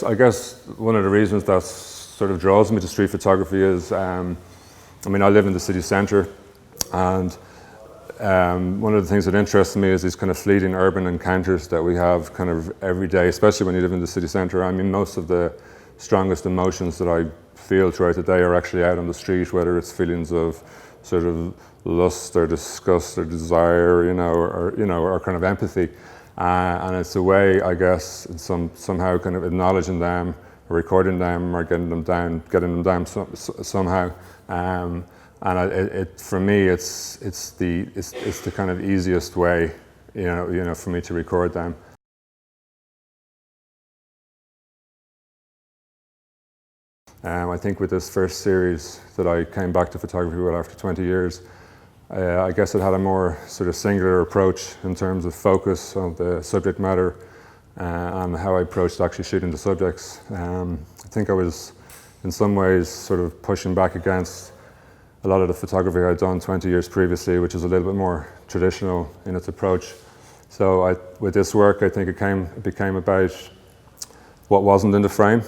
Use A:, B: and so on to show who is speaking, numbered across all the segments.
A: I guess one of the reasons that sort of draws me to street photography is, I mean, I live in the city centre, and one of the things that interests me is these kind of fleeting urban encounters that we have kind of every day, especially when you live in the city centre. I mean, most of the strongest emotions that I feel throughout the day are actually out on the street, whether it's feelings of sort of lust or disgust or desire, or kind of empathy. And it's a way, I guess, somehow kind of acknowledging them, or recording them, or getting them down somehow. And for me, it's the kind of easiest way, for me to record them. I think with this first series that I came back to photography with after 20 years, I guess it had a more sort of singular approach in terms of focus on the subject matter and how I approached actually shooting the subjects. I think I was in some ways sort of pushing back against a lot of the photography I'd done 20 years previously, which is a little bit more traditional in its approach. So with this work, I think it became about what wasn't in the frame.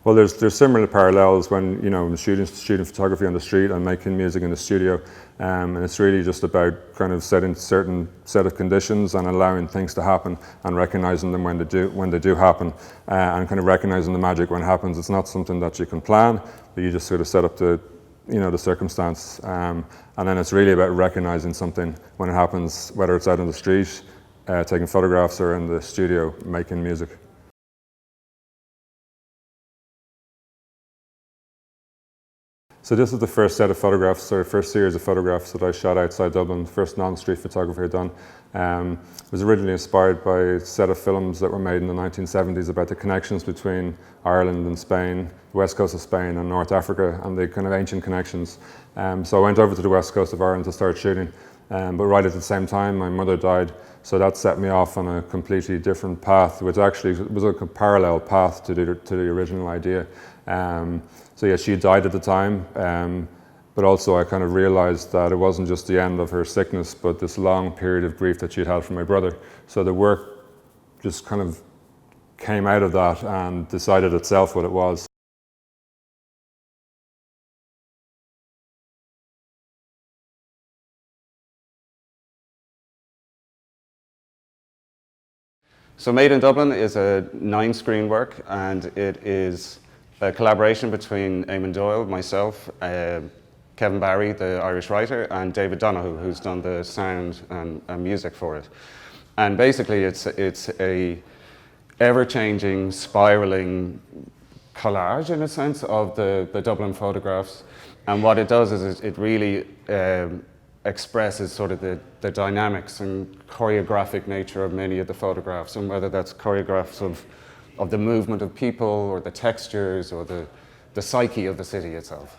A: Well, there's similar parallels when shooting photography on the street and making music in the studio, and it's really just about kind of setting certain set of conditions and allowing things to happen and recognizing them when they do happen, and kind of recognizing the magic when it happens. It's not something that you can plan, but you just sort of set up the circumstance, and then it's really about recognizing something when it happens, whether it's out on the street taking photographs or in the studio making music. So this is the first set of photographs, or first series of photographs that I shot outside Dublin, the first non-street photography I'd done. It was originally inspired by a set of films that were made in the 1970s about the connections between Ireland and Spain, the west coast of Spain and North Africa, and the kind of ancient connections. So I went over to the west coast of Ireland to start shooting, but right at the same time my mother died, so that set me off on a completely different path, which actually was a parallel path to the original idea. So yeah, she died at the time, but also I kind of realized that it wasn't just the end of her sickness, but this long period of grief that she'd had from my brother. So the work just kind of came out of that and decided itself what it was.
B: So Made in Dublin is a 9-screen work, and it is a collaboration between Eamon Doyle, myself, Kevin Barry, the Irish writer, and David Donoghue, who's done the sound and music for it. And basically it's a ever-changing, spiraling collage, in a sense, of the Dublin photographs. And what it does is it really expresses sort of the dynamics and choreographic nature of many of the photographs, and whether that's choreographs of the movement of people, or the textures, or the psyche of the city itself.